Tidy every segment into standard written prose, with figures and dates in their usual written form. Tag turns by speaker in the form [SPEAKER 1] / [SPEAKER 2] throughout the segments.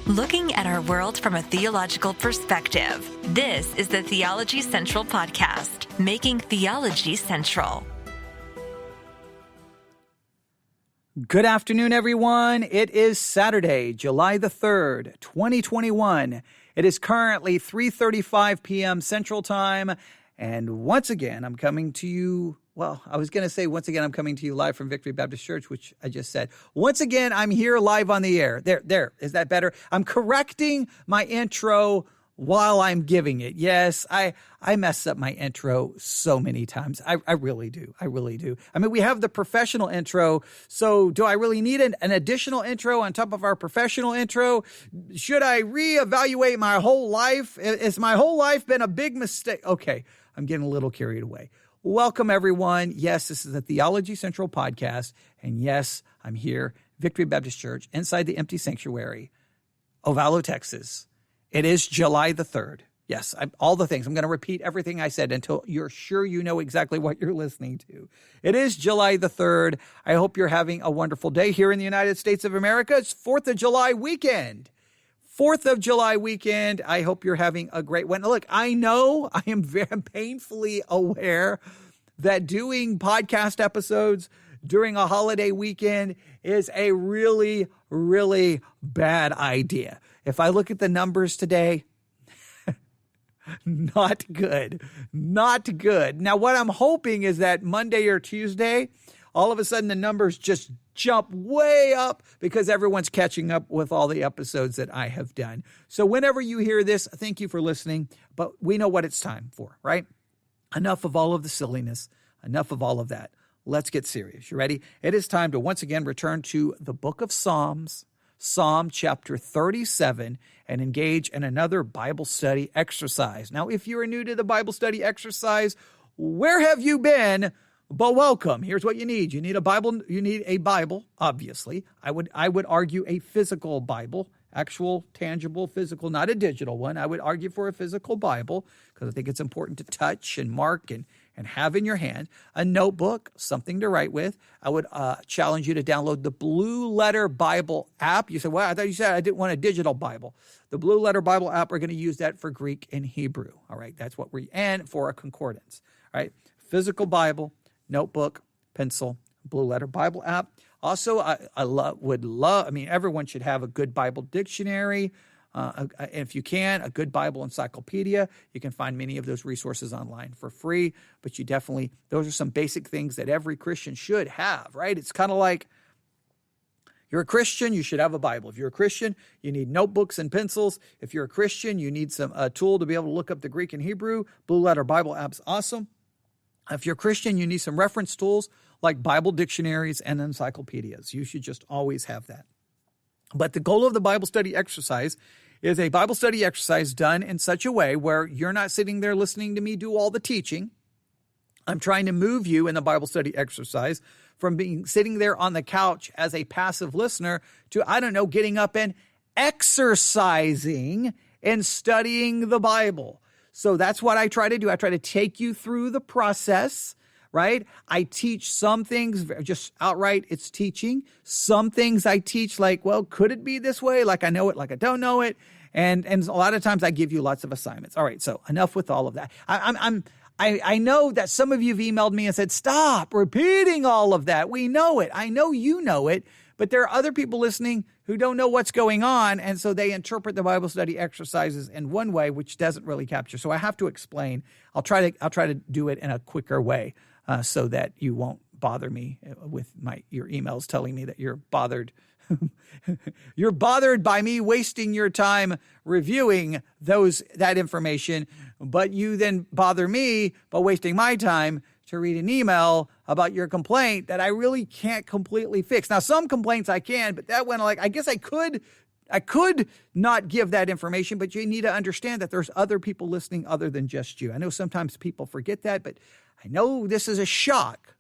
[SPEAKER 1] Looking at our world from a theological perspective, this is the Theology Central Podcast, making theology central.
[SPEAKER 2] Good afternoon, everyone. It is Saturday, July the 3rd, 2021. It is currently 3:35 p.m. Central Time, and once again, I'm coming to you. Well, I was going to say once again, I'm coming to you live from Victory Baptist Church, which I just said. Once again, I'm here live on the air. There. Is that better? I'm correcting my intro while I'm giving it. Yes, I mess up my intro so many times. I really do. I mean, we have the professional intro, so do I really need an additional intro on top of our professional intro? Should I reevaluate my whole life? Has my whole life been a big mistake? Okay, I'm getting a little carried away. Welcome, everyone. Yes, this is the Theology Central Podcast, and yes, I'm here, Victory Baptist Church, inside the empty sanctuary, Ovalo, Texas. It is July the 3rd. Yes, all the things. I'm going to repeat everything I said until you're sure you know exactly what you're listening to. It is July the 3rd. I hope you're having a wonderful day here in the United States of America. It's 4th of July weekend. 4th of July weekend. I hope you're having a great one. Look, I know I am very painfully aware that doing podcast episodes during a holiday weekend is a really, really bad idea. If I look at the numbers today, not good. Now, what I'm hoping is that Monday or Tuesday, all of a sudden the numbers just jump way up because everyone's catching up with all the episodes that I have done. So whenever you hear this, thank you for listening, but we know what it's time for, right? Enough of all of the silliness, enough of all of that. Let's get serious. You ready? It is time to once again return to the book of Psalms, Psalm chapter 37, and engage in another Bible study exercise. Now, if you are new to the Bible study exercise, where have you been? But welcome. Here's what you need. You need a Bible. You need a Bible, obviously. I would argue a physical Bible, actual, tangible, physical, not a digital one. I would argue for a physical Bible because I think it's important to touch and mark and have in your hand. A notebook, something to write with. I would challenge you to download the Blue Letter Bible app. You said, well, I thought you said I didn't want a digital Bible. The Blue Letter Bible app, we're going to use that for Greek and Hebrew. All right, that's what and for a concordance. All right, physical Bible, notebook, pencil, Blue Letter Bible app. Also, I mean, everyone should have a good Bible dictionary. If you can, a good Bible encyclopedia. You can find many of those resources online for free, but those are some basic things that every Christian should have, right? It's kind of like you're a Christian, you should have a Bible. If you're a Christian, you need notebooks and pencils. If you're a Christian, you need a tool to be able to look up the Greek and Hebrew. Blue Letter Bible app's awesome. If you're a Christian, you need some reference tools like Bible dictionaries and encyclopedias. You should just always have that. But the goal of the Bible study exercise is a Bible study exercise done in such a way where you're not sitting there listening to me do all the teaching. I'm trying to move you in the Bible study exercise from sitting there on the couch as a passive listener to, getting up and exercising and studying the Bible. So that's what I try to do. I try to take you through the process, right? I teach some things just outright, it's teaching. Some things I teach like, well, could it be this way? Like I know it, like I don't know it. And a lot of times I give you lots of assignments. All right, so enough with all of that. I know that some of you have emailed me and said, stop repeating all of that. We know it. I know you know it, but there are other people listening who don't know what's going on, and so they interpret the Bible study exercises in one way, which doesn't really capture. So I have to explain. I'll try to do it in a quicker way so that you won't bother me with your emails telling me that you're bothered. You're bothered by me wasting your time reviewing that information, but you then bother me by wasting my time to read an email about your complaint that I really can't completely fix. Now, some complaints I can, but that one, I guess I could not give that information, but you need to understand that there's other people listening other than just you. I know sometimes people forget that, but I know this is a shock.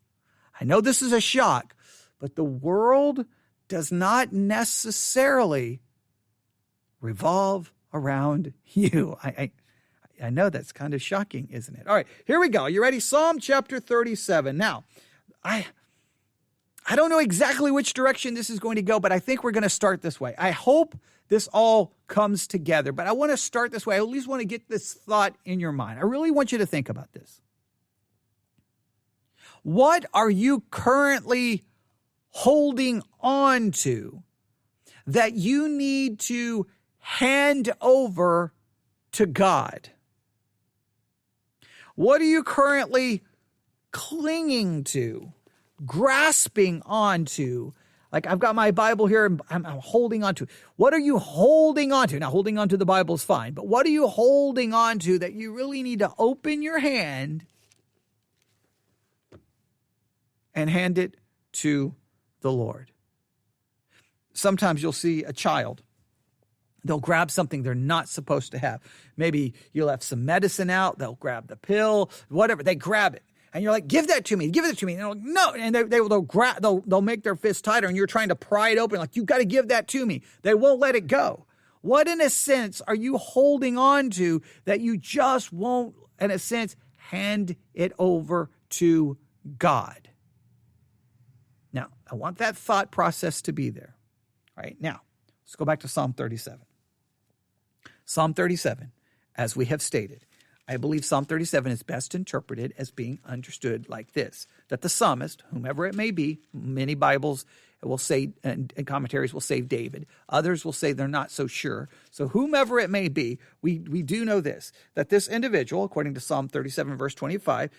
[SPEAKER 2] But the world does not necessarily revolve around you. I know that's kind of shocking, isn't it? All right, here we go. You ready? Psalm chapter 37. Now, I I don't know exactly which direction this is going to go, but I think we're going to start this way. I hope this all comes together, but I want to start this way. I at least want to get this thought in your mind. I really want you to think about this. What are you currently holding on to that you need to hand over to God? What are you currently clinging to, grasping onto? Like, I've got my Bible here and I'm holding on to. What are you holding on to? Now, holding on to the Bible is fine, but what are you holding on to that you really need to open your hand and hand it to the Lord? Sometimes you'll see a child. They'll grab something they're not supposed to have. Maybe you left some medicine out. They'll grab the pill, whatever. They grab it. And you're like, give that to me. Give it to me. And they're like, no. And they'll make their fist tighter. And you're trying to pry it open. Like, you've got to give that to me. They won't let it go. What, in a sense, are you holding on to that you just won't, in a sense, hand it over to God? Now, I want that thought process to be there. All right. Now, let's go back to Psalm 37. Psalm 37, as we have stated, I believe Psalm 37 is best interpreted as being understood like this, that the psalmist, whomever it may be, many Bibles will say, and commentaries will say David. Others will say they're not so sure. So whomever it may be, we do know this, that this individual, according to Psalm 37, verse 25,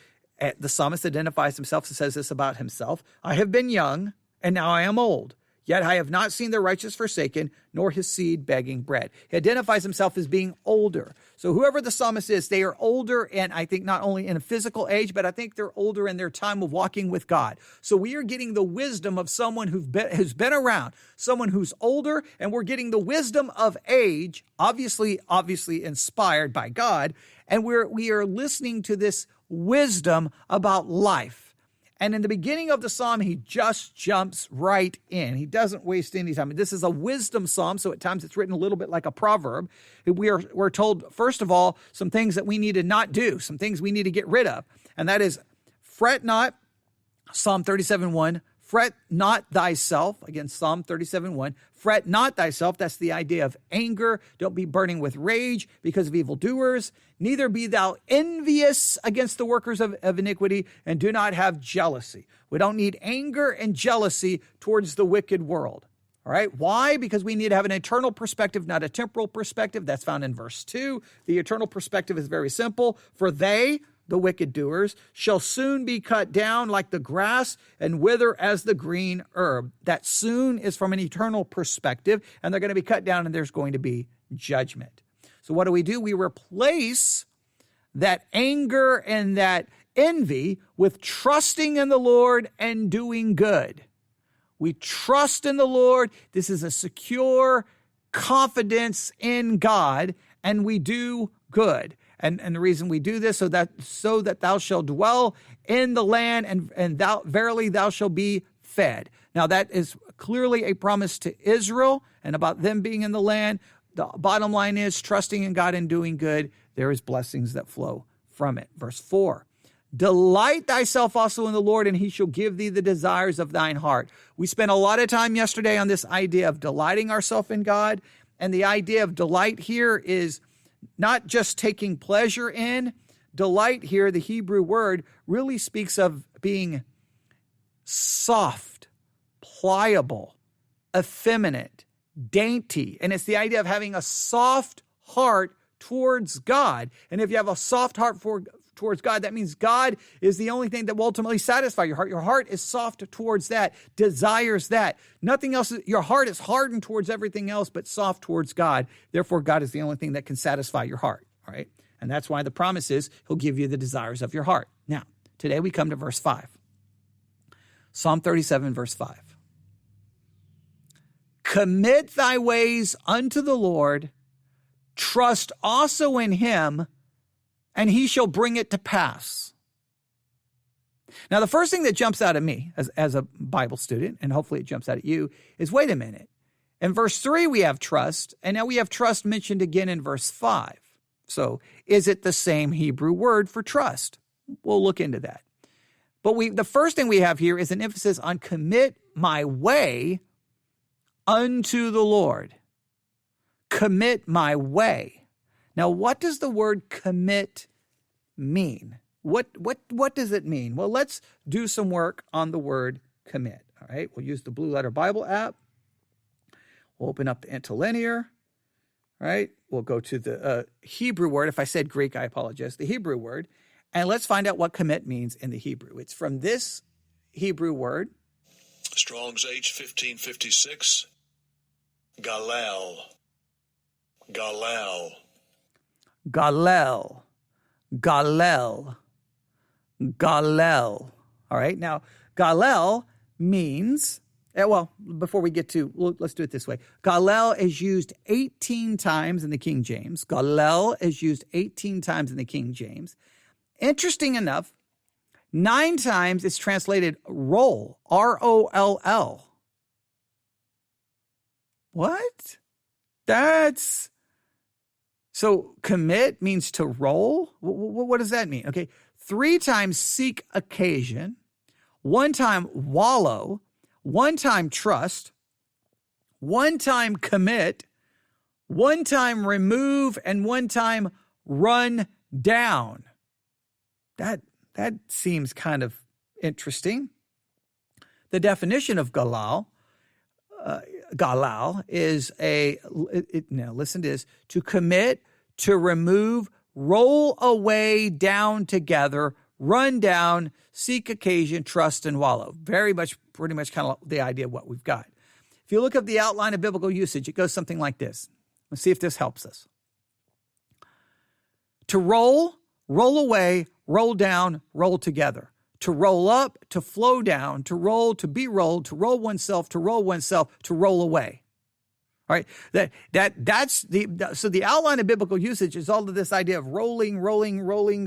[SPEAKER 2] the psalmist identifies himself and says this about himself: I have been young, and now I am old. Yet I have not seen the righteous forsaken, nor his seed begging bread. He identifies himself as being older. So whoever the psalmist is, they are older, and I think not only in a physical age, but I think they're older in their time of walking with God. So we are getting the wisdom of someone who's been around, someone who's older, and we're getting the wisdom of age, obviously inspired by God, and we are listening to this wisdom about life. And in the beginning of the psalm, he just jumps right in. He doesn't waste any time. This is a wisdom psalm, so at times it's written a little bit like a proverb. We're told, first of all, some things that we need to not do, some things we need to get rid of. And that is, fret not, Psalm 37:1, fret not thyself. Again, Psalm 37:1, fret not thyself. That's the idea of anger. Don't be burning with rage because of evildoers. Neither be thou envious against the workers of iniquity, and do not have jealousy. We don't need anger and jealousy towards the wicked world. All right. Why? Because we need to have an eternal perspective, not a temporal perspective. That's found in verse 2. The eternal perspective is very simple. For they, the wicked doers, shall soon be cut down like the grass and wither as the green herb. That soon is from an eternal perspective, and they're going to be cut down, and there's going to be judgment. So what do? We replace that anger and that envy with trusting in the Lord and doing good. We trust in the Lord. This is a secure confidence in God, and we do good. And the reason we do this, so that thou shalt dwell in the land, and verily thou shalt be fed. Now that is clearly a promise to Israel and about them being in the land. The bottom line is trusting in God and doing good. There is blessings that flow from it. Verse 4, delight thyself also in the Lord, and he shall give thee the desires of thine heart. We spent a lot of time yesterday on this idea of delighting ourselves in God. And the idea of delight here is not just taking pleasure in. Delight here, the Hebrew word, really speaks of being soft, pliable, effeminate, dainty. And it's the idea of having a soft heart towards God. And if you have a soft heart towards God, that means God is the only thing that will ultimately satisfy your heart. Your heart is soft towards that, desires that. Nothing else. Your heart is hardened towards everything else, but soft towards God. Therefore, God is the only thing that can satisfy your heart. All right. And that's why the promise is he'll give you the desires of your heart. Now, today we come to verse 5. Psalm 37, verse 5. Commit thy ways unto the Lord, trust also in him, and he shall bring it to pass. Now, the first thing that jumps out at me as a Bible student, and hopefully it jumps out at you, is wait a minute. In verse 3, we have trust, and now we have trust mentioned again in verse 5. So is it the same Hebrew word for trust? We'll look into that. But the first thing we have here is an emphasis on commit my way unto the Lord. Commit my way. Now, what does the word commit mean? What does it mean? Well, let's do some work on the word commit. All right, we'll use the Blue Letter Bible app. We'll open up the interlinear. All right, we'll go to the Hebrew word. If I said Greek, I apologize. The Hebrew word. And let's find out what commit means in the Hebrew. It's from this Hebrew word.
[SPEAKER 3] Strong's H 1556. Galal. Galal.
[SPEAKER 2] Galel. Galel. Galel. All right, now Galel means, well, before we get to, let's do it this way. Galel is used 18 times in the King James. Galel is used 18 times in the King James. Interesting enough, 9 times it's translated roll, R-O-L-L. What? So commit means to roll? What does that mean? Okay, 3 times seek occasion, 1 time wallow, 1 time trust, 1 time commit, 1 time remove, and 1 time run down. That seems kind of interesting. The definition of galal is now listen to this, to commit, to remove, roll away, down together, run down, seek occasion, trust, and wallow. Pretty much kind of the idea of what we've got. If you look up the outline of biblical usage, it goes something like this. Let's see if this helps us. To roll away, roll down, roll together. To roll up, to flow down, to roll, to be rolled, to roll oneself, to roll away. All right, that's the outline of biblical usage is all of this idea of rolling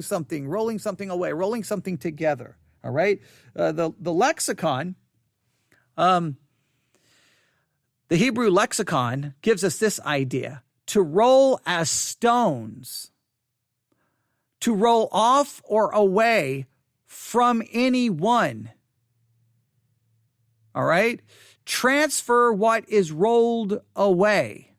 [SPEAKER 2] something away, rolling something together. All right, the lexicon, the Hebrew lexicon gives us this idea: to roll as stones, to roll off or away from anyone. All right? Transfer what is rolled away.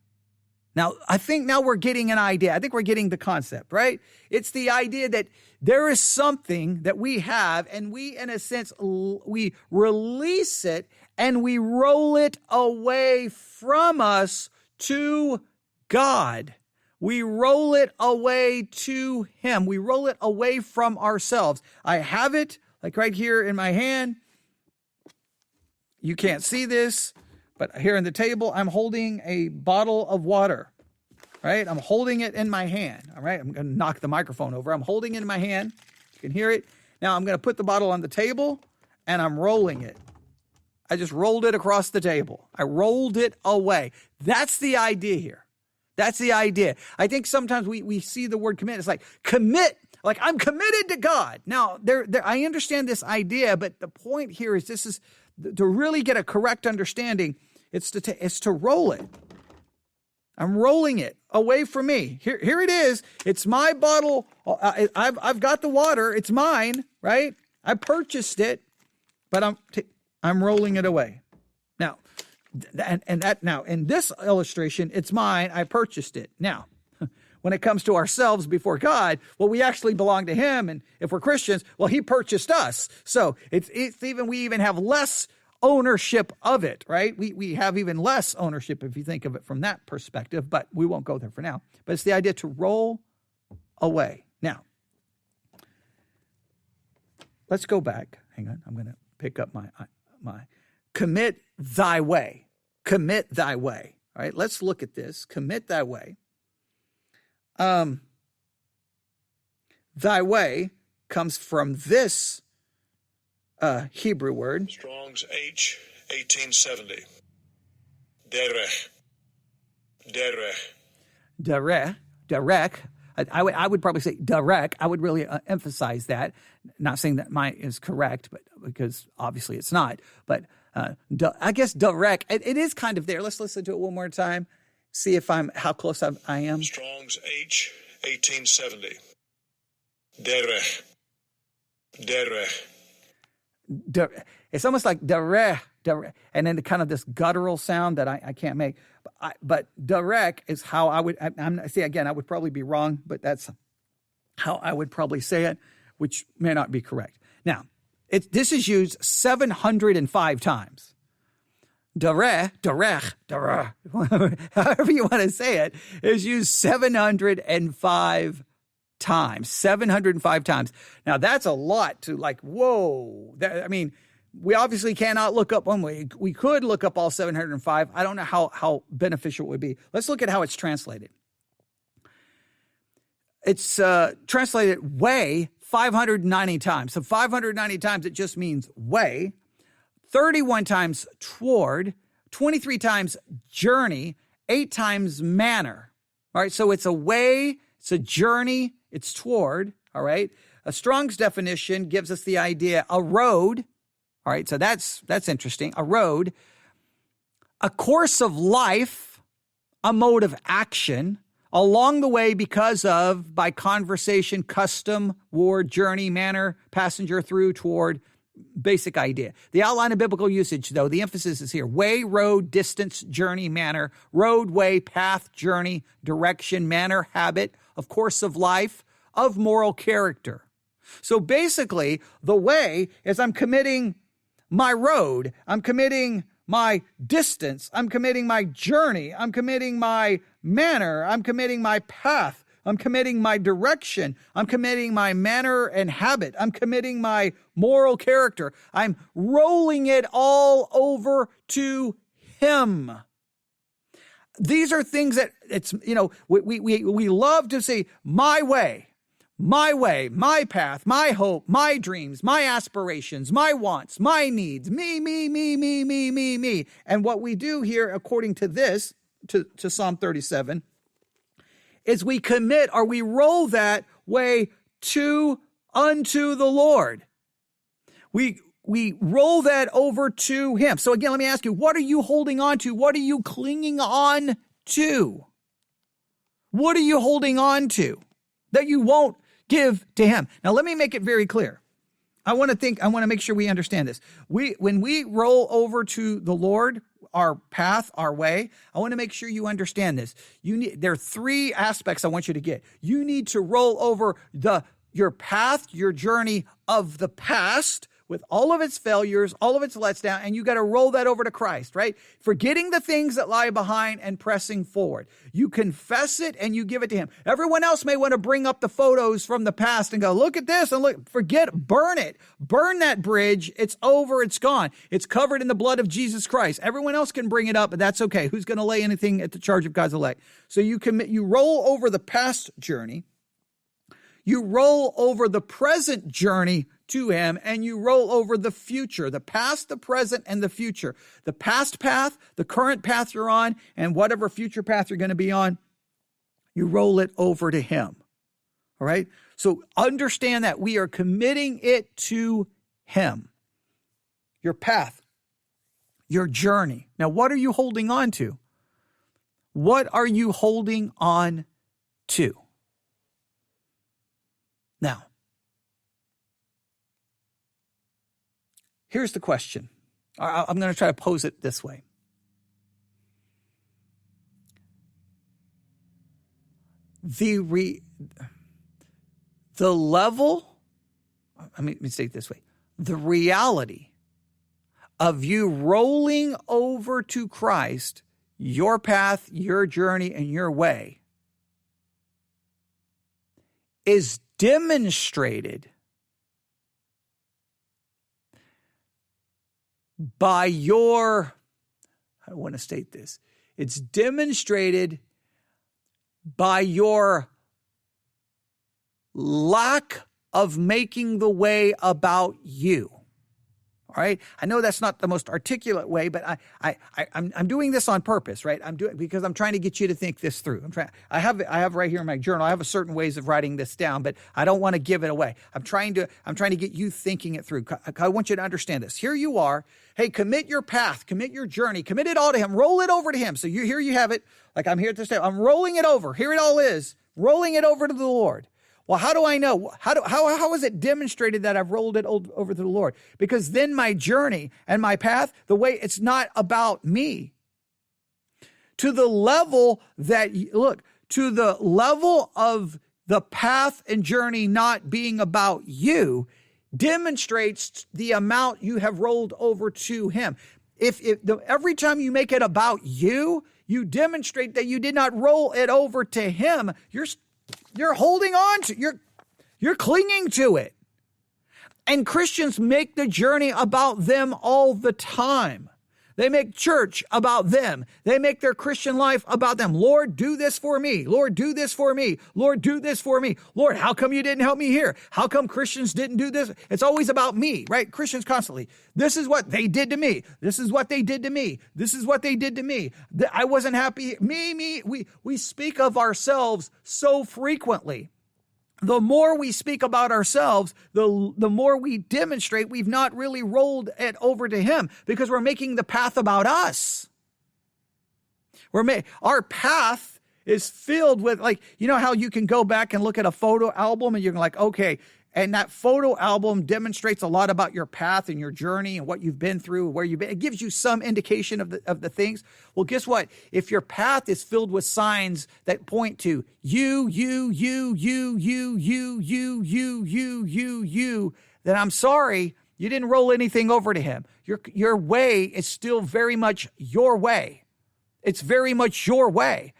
[SPEAKER 2] Now, I think now we're getting an idea. I think we're getting the concept, right? It's the idea that there is something that we have, and we, in a sense, we release it and we roll it away from us to God. We roll it away to Him. We roll it away from ourselves. I have it, like right here in my hand. You can't see this, but here on the table, I'm holding a bottle of water, right? I'm holding it in my hand, all right? I'm going to knock the microphone over. I'm holding it in my hand. You can hear it. Now I'm going to put the bottle on the table, and I'm rolling it. I just rolled it across the table. I rolled it away. That's the idea here. That's the idea. I think sometimes we see the word commit. It's like commit, like I'm committed to God. Now, I understand this idea, but the point here is this is to really get a correct understanding. It's to roll it. I'm rolling it away from me. Here it is. It's my bottle. I've got the water. It's mine, right? I purchased it, but I'm rolling it away. Now, now in this illustration, it's mine. I purchased it. Now, when it comes to ourselves before God, well, we actually belong to Him, and if we're Christians, well, He purchased us. So we even have less ownership of it, right? We have even less ownership if you think of it from that perspective, but we won't go there for now. But it's the idea to roll away. Now, let's go back. Hang on, I'm going to pick up my commit thy way. Commit thy way. All right, let's look at this. Commit thy way. Thy way comes from this Hebrew word.
[SPEAKER 3] Strong's H 1870. Derech.
[SPEAKER 2] Derech. I would probably say derech. I would really emphasize that. Not saying that mine is correct, but because obviously it's not. But I guess derech. It is kind of there. Let's listen to it one more time. See if how close I am.
[SPEAKER 3] Strong's H 1870. Derech.
[SPEAKER 2] It's almost like derech. and then kind of this guttural sound that I can't make. But derech is how I would, I would probably be wrong, but that's how I would probably say it, which may not be correct. Now, this is used 705 times. Derech, however you want to say it, is used 705 times. 705 times. Now, that's a lot to whoa. We obviously cannot look up one way. We could look up all 705. I don't know how beneficial it would be. Let's look at how it's translated. It's translated way 590 times. So 590 times, it just means way. 31 times toward, 23 times journey, 8 times manner. All right, so it's a way, it's a journey, it's toward, all right? A Strong's definition gives us the idea, a road, all right, so that's interesting, a road, a course of life, a mode of action, along the way because of, by conversation, custom, ward, journey, manner, passenger, through, toward, basic idea. The outline of biblical usage, though, the emphasis is here. Way, road, distance, journey, manner, roadway, path, journey, direction, manner, habit, of course of life, of moral character. So basically, the way is I'm committing my road, I'm committing my distance, I'm committing my journey, I'm committing my manner, I'm committing my path, I'm committing my direction. I'm committing my manner and habit. I'm committing my moral character. I'm rolling it all over to Him. These are things that we love to say, my way, my path, my hope, my dreams, my aspirations, my wants, my needs, me. And what we do here, according to this, to Psalm 37, is we commit or we roll that way unto the Lord. We roll that over to Him. So again, let me ask you, what are you holding on to? What are you clinging on to? What are you holding on to that you won't give to Him? Now, let me make it very clear. I want to make sure we understand this. When we roll over to the Lord, our path, our way, I want to make sure you understand this. There are 3 aspects I want you to get. You need to roll over your path, your journey of the past with all of its failures, all of its lets down, and you got to roll that over to Christ, right? Forgetting the things that lie behind and pressing forward. You confess it and you give it to Him. Everyone else may want to bring up the photos from the past and go, look at this and look, burn it. Burn that bridge. It's over. It's gone. It's covered in the blood of Jesus Christ. Everyone else can bring it up, but that's okay. Who's going to lay anything at the charge of God's elect? So you roll over the past journey. You roll over the present journey to Him, and you roll over the future, the past, the present, and the future. The past path, the current path you're on, and whatever future path you're going to be on, you roll it over to Him. All right? So understand that we are committing it to Him. Your path, your journey. Now, what are you holding on to? What are you holding on to? Now, here's the question. I'm going to try to pose it this way. The level, let me say it this way. The reality of you rolling over to Christ, your path, your journey, and your way is demonstrated by your, I want to state this, it's demonstrated by your lack of making the way about you. All right. I know that's not the most articulate way, but I'm doing this on purpose, right? Because I'm trying to get you to think this through. I have right here in my journal. I have a certain ways of writing this down, but I don't want to give it away. I'm trying to get you thinking it through. I want you to understand this. Here you are. Hey, commit your path, commit your journey, commit it all to Him. Roll it over to Him. So here you have it. Like I'm here at this time. I'm rolling it over. Here it all is. Rolling it over to the Lord. Well, how do I know? How is it demonstrated that I've rolled it over to the Lord? Because then my journey and my path, it's not about me. To the level to the level of the path and journey not being about you demonstrates the amount you have rolled over to him. Every time you make it about you, you demonstrate that you did not roll it over to him. You're holding on to, you're clinging to it. And Christians make the journey about them all the time. They make church about them. They make their Christian life about them. Lord, do this for me. Lord, do this for me. Lord, do this for me. Lord, how come you didn't help me here? How come Christians didn't do this? It's always about me, right? Christians constantly. This is what they did to me. This is what they did to me. This is what they did to me. I wasn't happy. Me. We speak of ourselves so frequently. The more we speak about ourselves, the more we demonstrate we've not really rolled it over to him, because we're making the path about us. Our path is filled with, how you can go back and look at a photo album and you're like, okay, and that photo album demonstrates a lot about your path and your journey and what you've been through, where you've been. It gives you some indication of the things. Well, guess what? If your path is filled with signs that point to you, then I'm sorry, you didn't roll anything over to him. Your way is still very much your way. It's very much your way.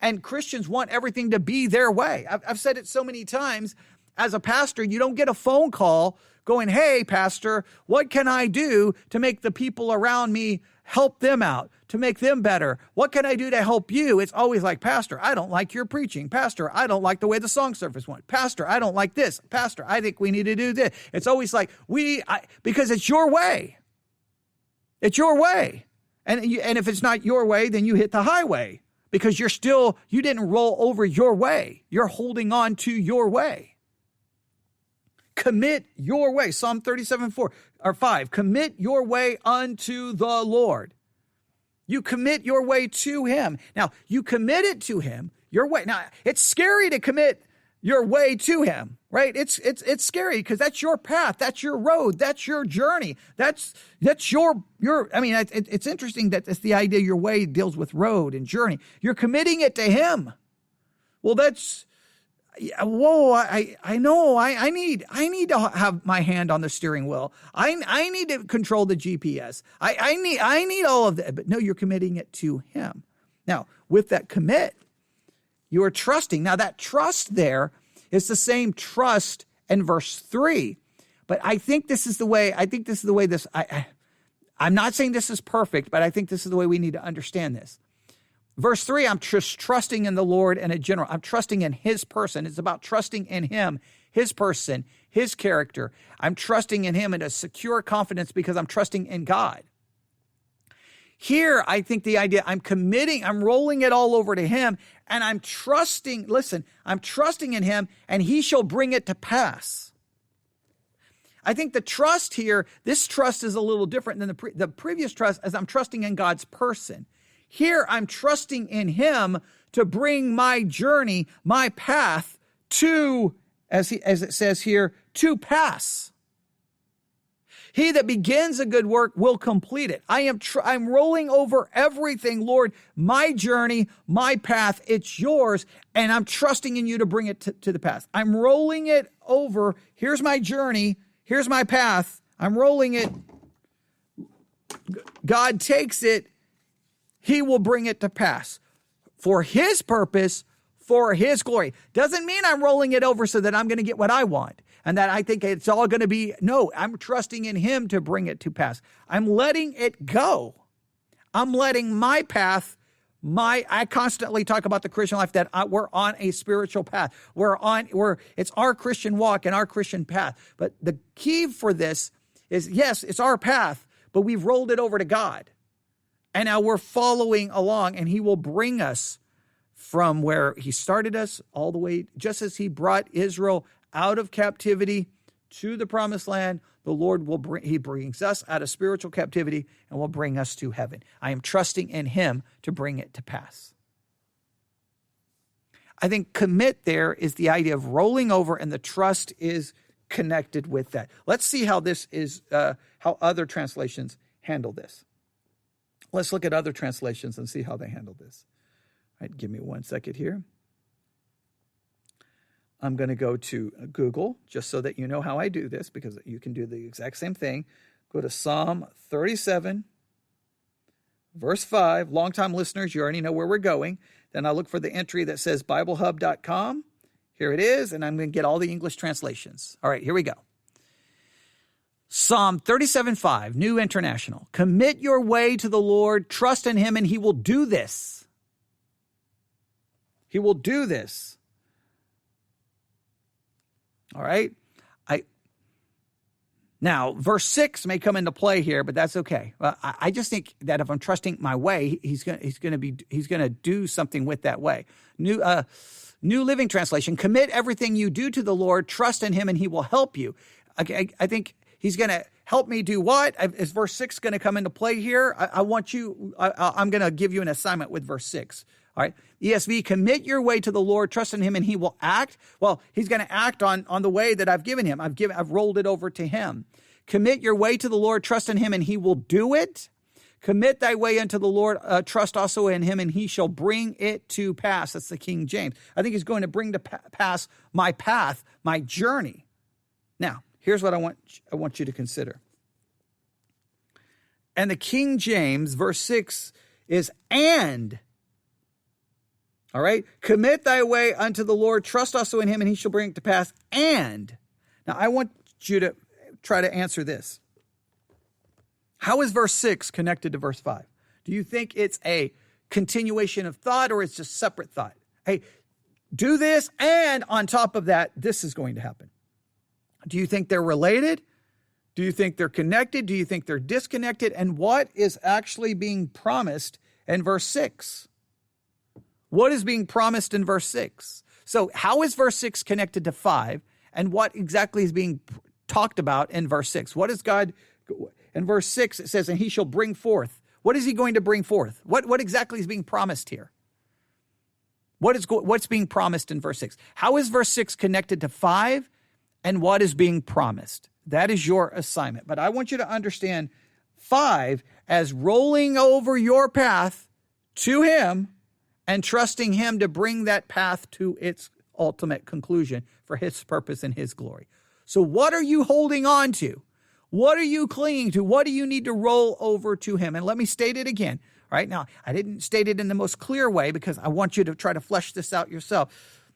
[SPEAKER 2] And Christians want everything to be their way. I've said it so many times. As a pastor, you don't get a phone call going, hey, pastor, what can I do to make the people around me help them out, to make them better? What can I do to help you? It's always like, pastor, I don't like your preaching. Pastor, I don't like the way the song service went. Pastor, I don't like this. Pastor, I think we need to do this. It's always like, because it's your way. It's your way. And if it's not your way, then you hit the highway, because you didn't roll over your way. You're holding on to your way. Commit your way. Psalm 37:5. Commit your way unto the Lord. You commit your way to him. Now, you commit it to him, your way. Now, it's scary to commit your way to him, right? It's scary because that's your path. That's your road. That's your journey. That's your, it's interesting that it's the idea your way deals with road and journey. You're committing it to him. Well, I know. I need to have my hand on the steering wheel. I need to control the GPS. I need all of that. But no, you're committing it to him. Now, with that commit, you are trusting. Now, that trust there is the same trust in verse 3. But I think this is the way. I'm not saying this is perfect, but I think this is the way we need to understand this. Verse 3, I'm just trusting in the Lord and in general. I'm trusting in his person. It's about trusting in him, his person, his character. I'm trusting in him in a secure confidence because I'm trusting in God. Here, I think the idea, I'm rolling it all over to him, and I'm trusting in him, and he shall bring it to pass. I think the trust here, this trust is a little different than the previous trust, as I'm trusting in God's person. Here, I'm trusting in him to bring my journey, my path to, as it says here, to pass. He that begins a good work will complete it. I'm rolling over everything, Lord, my journey, my path, it's yours, and I'm trusting in you to bring it to the path. I'm rolling it over. Here's my journey. Here's my path. I'm rolling it. God takes it. He will bring it to pass for his purpose, for his glory. Doesn't mean I'm rolling it over so that I'm going to get what I want and that I think it's all going to be. No, I'm trusting in him to bring it to pass. I'm letting it go. I'm letting my path, I constantly talk about the Christian life that we're on a spiritual path. It's our Christian walk and our Christian path. But the key for this is, yes, it's our path, but we've rolled it over to God. And now we're following along, and he will bring us from where he started us all the way, just as he brought Israel out of captivity to the promised land. The Lord he brings us out of spiritual captivity and will bring us to heaven. I am trusting in him to bring it to pass. I think commit there is the idea of rolling over, and the trust is connected with that. Let's see how this is, how other translations handle this. Let's look at other translations and see how they handle this. All right, give me 1 second here. I'm going to go to Google just so that you know how I do this, because you can do the exact same thing. Go to Psalm 37, verse 5. Longtime listeners, you already know where we're going. Then I look for the entry that says BibleHub.com. Here it is, and I'm going to get all the English translations. All right, here we go. Psalm 37:5, New International. Commit your way to the Lord, trust in him, and he will do this. He will do this. All right. Now, verse 6 may come into play here, but that's okay. I just think that if I'm trusting my way, he's going to do something with that way. New Living Translation, commit everything you do to the Lord, trust in him, and he will help you. I think he's going to help me do what? Is verse 6 going to come into play here? I'm going to give you an assignment with verse 6. All right. ESV, commit your way to the Lord, trust in him, and he will act. Well, he's going to act on the way that I've given him. I've rolled it over to him. Commit your way to the Lord, trust in him, and he will do it. Commit thy way unto the Lord, trust also in him, and he shall bring it to pass. That's the King James. I think he's going to bring to pass my path, my journey. Now, here's what I want you to consider. And the King James, verse 6, is and. All right. Commit thy way unto the Lord, trust also in him, and he shall bring it to pass. And. Now, I want you to try to answer this. How is verse 6 connected to verse 5? Do you think it's a continuation of thought, or it's just separate thought? Hey, do this, and on top of that, this is going to happen. Do you think they're related? Do you think they're connected? Do you think they're disconnected? And what is actually being promised in verse 6? What is being promised in verse 6? So how is verse 6 connected to 5? And what exactly is being talked about in verse 6? What is God... In verse 6, it says, and he shall bring forth. What is he going to bring forth? What exactly is being promised here? What's being promised in verse 6? How is verse 6 connected to 5? And what is being promised? That is your assignment. But I want you to understand 5 as rolling over your path to him and trusting him to bring that path to its ultimate conclusion for his purpose and his glory. So what are you holding on to? What are you clinging to? What do you need to roll over to him? And let me state it again. Right now, I didn't state it in the most clear way because I want you to try to flesh this out yourself.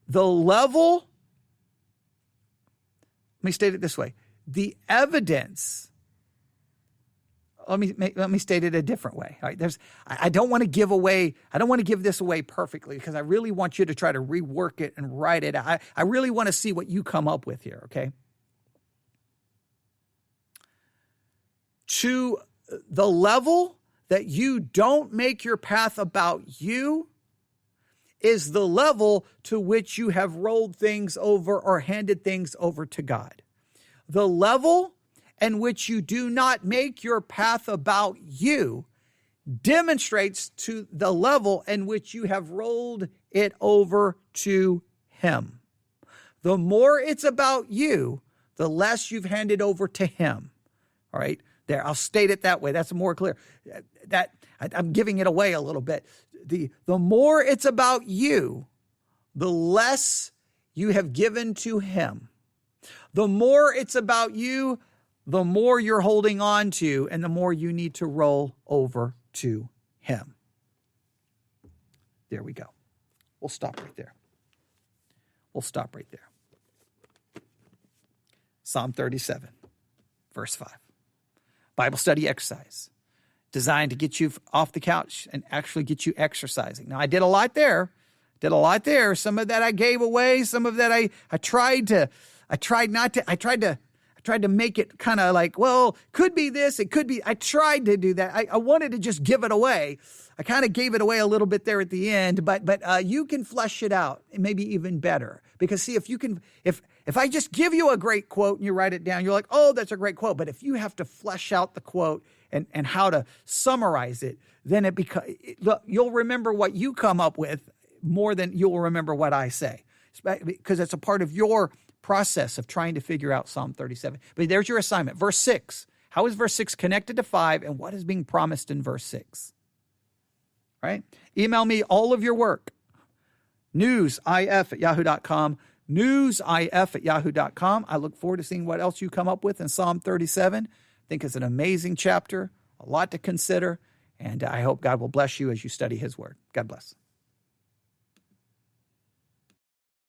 [SPEAKER 2] The level, let me state it this way. The evidence, let me state it a different way. All right, I don't want to give this away perfectly because I really want you to try to rework it and write it. I really want to see what you come up with here, okay? To the level that you don't make your path about you is the level to which you have rolled things over or handed things over to God. The level in which you do not make your path about you demonstrates to the level in which you have rolled it over to him. The more it's about you, the less you've handed over to him. All right? There, I'll state it that way. That's more clear. I'm giving it away a little bit. The more it's about you, the less you have given to him. The more it's about you, the more you're holding on to, and the more you need to roll over to him. There we go. We'll stop right there. Psalm 37, verse 5. Bible study exercise designed to get you off the couch and actually get you exercising. Now, I did a lot there. Some of that I gave away. Some of that I tried to make it kind of like, well, could be this. It could be. I tried to do that. I wanted to just give it away. I kind of gave it away a little bit there at the end, but you can flesh it out, maybe even better. Because see, if I just give you a great quote and you write it down, you're like, oh, that's a great quote. But if you have to flesh out the quote and how to summarize it, then look, you'll remember what you come up with more than you will remember what I say, because it's a part of your process of trying to figure out Psalm 37. But there's your assignment. Verse 6. How is verse 6 connected to 5, and what is being promised in verse 6? Right? Email me all of your work. newsif@yahoo.com. newsif@yahoo.com. I look forward to seeing what else you come up with in Psalm 37. I think it's an amazing chapter, a lot to consider, and I hope God will bless you as you study his word. God bless.